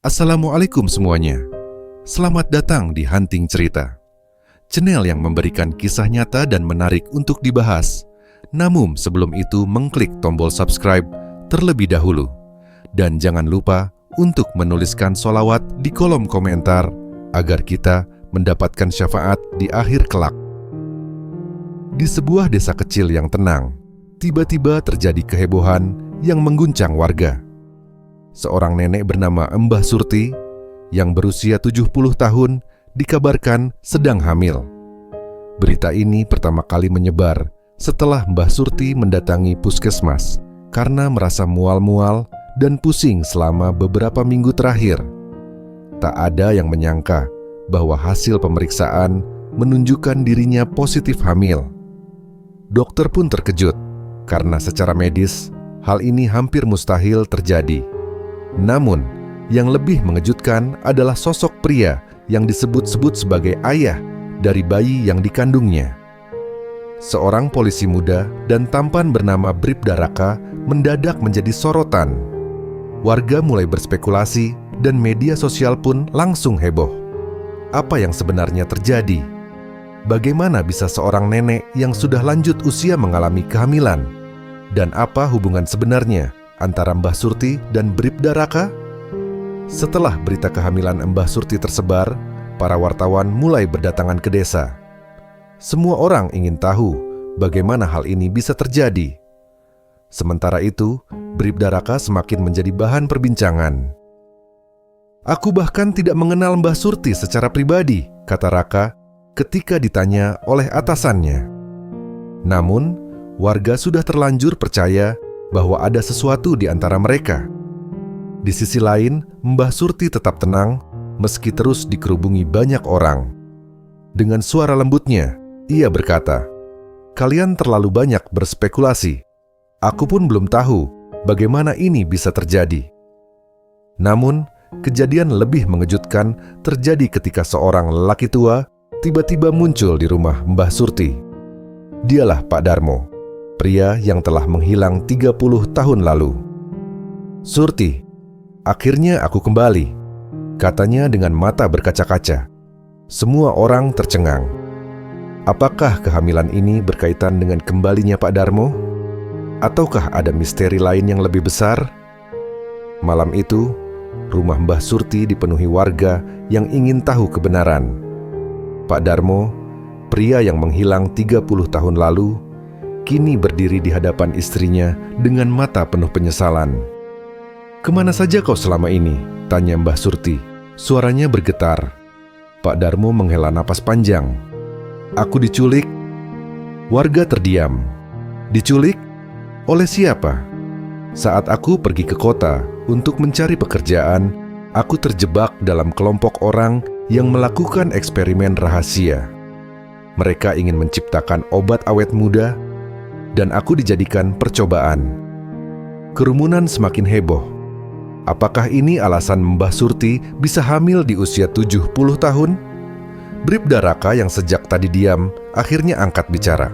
Assalamualaikum semuanya. Selamat datang di Hunting Cerita, channel yang memberikan kisah nyata dan menarik untuk dibahas. Namun sebelum itu mengklik tombol subscribe terlebih dahulu. Dan jangan lupa untuk menuliskan sholawat di kolom komentar agar kita mendapatkan syafaat di akhir kelak. Di sebuah desa kecil yang tenang, tiba-tiba terjadi kehebohan yang mengguncang warga. Seorang nenek bernama Mbah Surti yang berusia 70 tahun dikabarkan sedang hamil. Berita ini pertama kali menyebar setelah Mbah Surti mendatangi puskesmas karena merasa mual-mual dan pusing selama beberapa minggu terakhir. Tak ada yang menyangka bahwa hasil pemeriksaan menunjukkan dirinya positif hamil. Dokter pun terkejut karena secara medis hal ini hampir mustahil terjadi. Namun, yang lebih mengejutkan adalah sosok pria yang disebut-sebut sebagai ayah dari bayi yang dikandungnya. Seorang polisi muda dan tampan bernama Bribda Raka mendadak menjadi sorotan. Warga mulai berspekulasi dan media sosial pun langsung heboh. Apa yang sebenarnya terjadi? Bagaimana bisa seorang nenek yang sudah lanjut usia mengalami kehamilan? Dan apa hubungan sebenarnya antara Mbah Surti dan Bribda Raka? Setelah berita kehamilan Mbah Surti tersebar, para wartawan mulai berdatangan ke desa. Semua orang ingin tahu bagaimana hal ini bisa terjadi. Sementara itu, Bribda Raka semakin menjadi bahan perbincangan. "Aku bahkan tidak mengenal Mbah Surti secara pribadi," kata Raka ketika ditanya oleh atasannya. Namun, warga sudah terlanjur percaya bahwa ada sesuatu di antara mereka. Di sisi lain, Mbah Surti tetap tenang meski terus dikerubungi banyak orang. Dengan suara lembutnya, ia berkata, "Kalian terlalu banyak berspekulasi. Aku pun belum tahu bagaimana ini bisa terjadi." Namun, kejadian lebih mengejutkan terjadi ketika seorang lelaki tua tiba-tiba muncul di rumah Mbah Surti. Dialah Pak Darmo, pria yang telah menghilang 30 tahun lalu. "Surti, akhirnya aku kembali," katanya dengan mata berkaca-kaca. Semua orang tercengang. Apakah kehamilan ini berkaitan dengan kembalinya Pak Darmo? Ataukah ada misteri lain yang lebih besar? Malam itu, rumah Mbah Surti dipenuhi warga yang ingin tahu kebenaran. Pak Darmo, pria yang menghilang 30 tahun lalu, kini berdiri di hadapan istrinya dengan mata penuh penyesalan. "Kemana saja kau selama ini?" tanya Mbah Surti. Suaranya bergetar. Pak Darmo menghela napas panjang. "Aku diculik." Warga terdiam. "Diculik? Oleh siapa?" "Saat aku pergi ke kota untuk mencari pekerjaan, aku terjebak dalam kelompok orang yang melakukan eksperimen rahasia. Mereka ingin menciptakan obat awet muda dan aku dijadikan percobaan." Kerumunan semakin heboh. Apakah ini alasan Mbah Surti bisa hamil di usia 70 tahun? Bribda Raka yang sejak tadi diam akhirnya angkat bicara.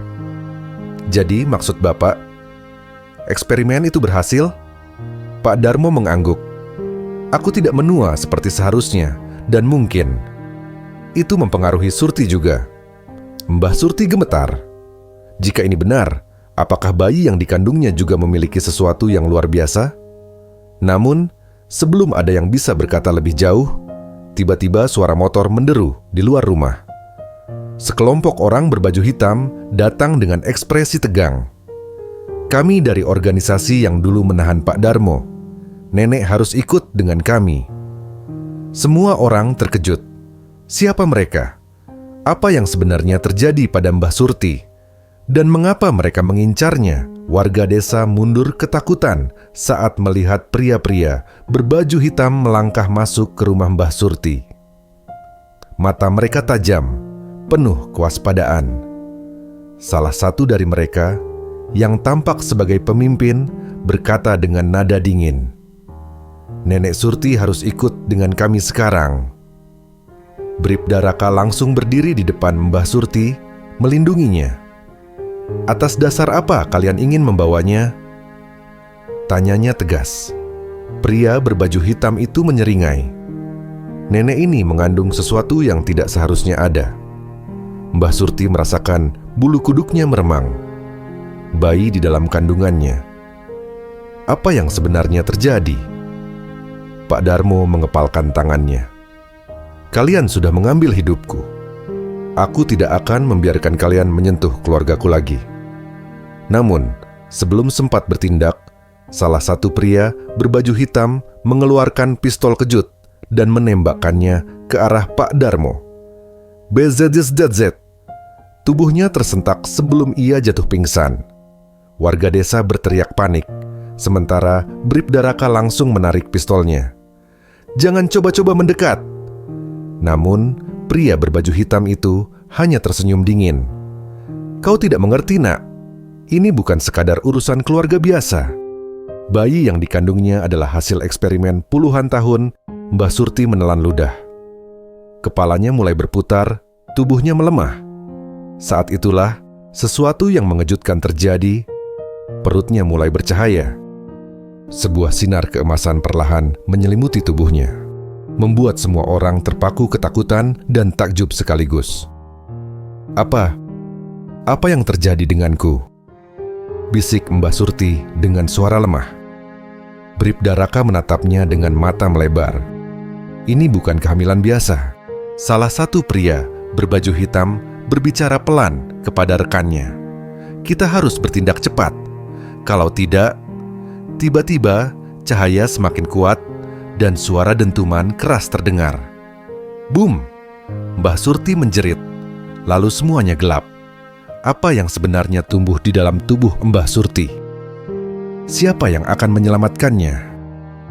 "Jadi maksud Bapak, eksperimen itu berhasil?" Pak Darmo mengangguk. "Aku tidak menua seperti seharusnya dan mungkin itu mempengaruhi Surti juga." Mbah Surti gemetar. Jika ini benar, apakah bayi yang dikandungnya juga memiliki sesuatu yang luar biasa? Namun, sebelum ada yang bisa berkata lebih jauh, tiba-tiba suara motor menderu di luar rumah. Sekelompok orang berbaju hitam datang dengan ekspresi tegang. "Kami dari organisasi yang dulu menahan Pak Darmo. Nenek harus ikut dengan kami." Semua orang terkejut. Siapa mereka? Apa yang sebenarnya terjadi pada Mbah Surti? Dan mengapa mereka mengincarnya? Warga desa mundur ketakutan saat melihat pria-pria berbaju hitam melangkah masuk ke rumah Mbah Surti. Mata mereka tajam, penuh kewaspadaan. Salah satu dari mereka, yang tampak sebagai pemimpin, berkata dengan nada dingin, "Nenek Surti harus ikut dengan kami sekarang." Bribda Raka langsung berdiri di depan Mbah Surti, melindunginya. "Atas dasar apa kalian ingin membawanya?" tanyanya tegas. Pria berbaju hitam itu menyeringai. Nenek ini mengandung sesuatu yang tidak seharusnya ada. Mbah Surti merasakan bulu kuduknya meremang. Bayi di dalam kandungannya. Apa yang sebenarnya terjadi? Pak Darmo mengepalkan tangannya. Kalian sudah mengambil hidupku. Aku tidak akan membiarkan kalian menyentuh keluargaku lagi. Namun, sebelum sempat bertindak, salah satu pria berbaju hitam mengeluarkan pistol kejut dan menembakkannya ke arah Pak Darmo. BZZZ. Tubuhnya tersentak sebelum ia jatuh pingsan. Warga desa berteriak panik, sementara Bribda Raka langsung menarik pistolnya. Jangan coba-coba mendekat. Namun, pria berbaju hitam itu hanya tersenyum dingin. Kau tidak mengerti, nak. Ini bukan sekadar urusan keluarga biasa. Bayi yang dikandungnya adalah hasil eksperimen puluhan tahun. Mbah Surti menelan ludah. Kepalanya mulai berputar, tubuhnya melemah. Saat itulah, sesuatu yang mengejutkan terjadi. Perutnya mulai bercahaya. Sebuah sinar keemasan perlahan menyelimuti tubuhnya, membuat semua orang terpaku ketakutan dan takjub sekaligus. Apa yang terjadi denganku? Bisik Mbah Surti dengan suara lemah. Bribda Raka menatapnya dengan mata melebar. Ini bukan kehamilan biasa. Salah satu pria berbaju hitam berbicara pelan kepada rekannya. Kita harus bertindak cepat. Kalau tidak, tiba-tiba cahaya semakin kuat dan suara dentuman keras terdengar. Boom! Mbah Surti menjerit. Lalu semuanya gelap. Apa yang sebenarnya tumbuh di dalam tubuh Mbah Surti? Siapa yang akan menyelamatkannya?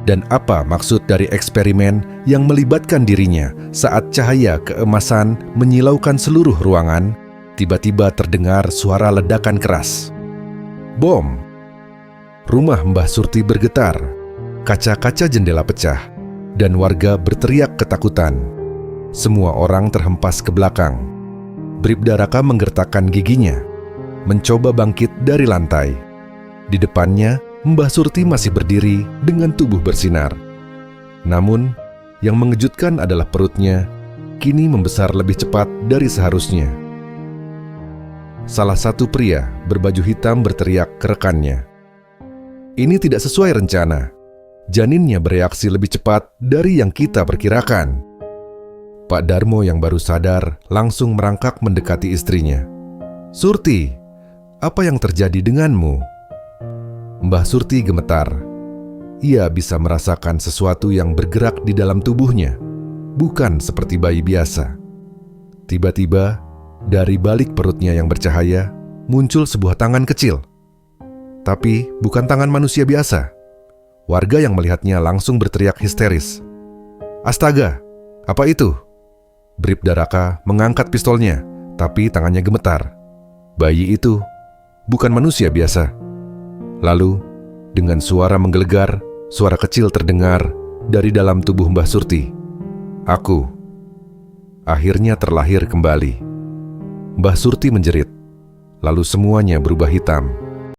Dan apa maksud dari eksperimen yang melibatkan dirinya saat cahaya keemasan menyilaukan seluruh ruangan? Tiba-tiba terdengar suara ledakan keras. Bom! Rumah Mbah Surti bergetar. Kaca-kaca jendela pecah dan warga berteriak ketakutan. Semua orang terhempas ke belakang. Bribda Raka menggertakkan giginya, mencoba bangkit dari lantai. Di depannya, Mbah Surti masih berdiri dengan tubuh bersinar. Namun, yang mengejutkan adalah perutnya kini membesar lebih cepat dari seharusnya. Salah satu pria berbaju hitam berteriak ke rekannya. Ini tidak sesuai rencana. Janinnya bereaksi lebih cepat dari yang kita perkirakan. Pak Darmo yang baru sadar langsung merangkak mendekati istrinya. Surti, apa yang terjadi denganmu? Mbah Surti gemetar. Ia bisa merasakan sesuatu yang bergerak di dalam tubuhnya, bukan seperti bayi biasa. Tiba-tiba, dari balik perutnya yang bercahaya, muncul sebuah tangan kecil. Tapi bukan tangan manusia biasa. Warga yang melihatnya langsung berteriak histeris. Astaga, apa itu? Bribda Raka mengangkat pistolnya, tapi tangannya gemetar. Bayi itu bukan manusia biasa. Lalu, dengan suara menggelegar, suara kecil terdengar dari dalam tubuh Mbah Surti. Aku akhirnya terlahir kembali. Mbah Surti menjerit, lalu semuanya berubah hitam.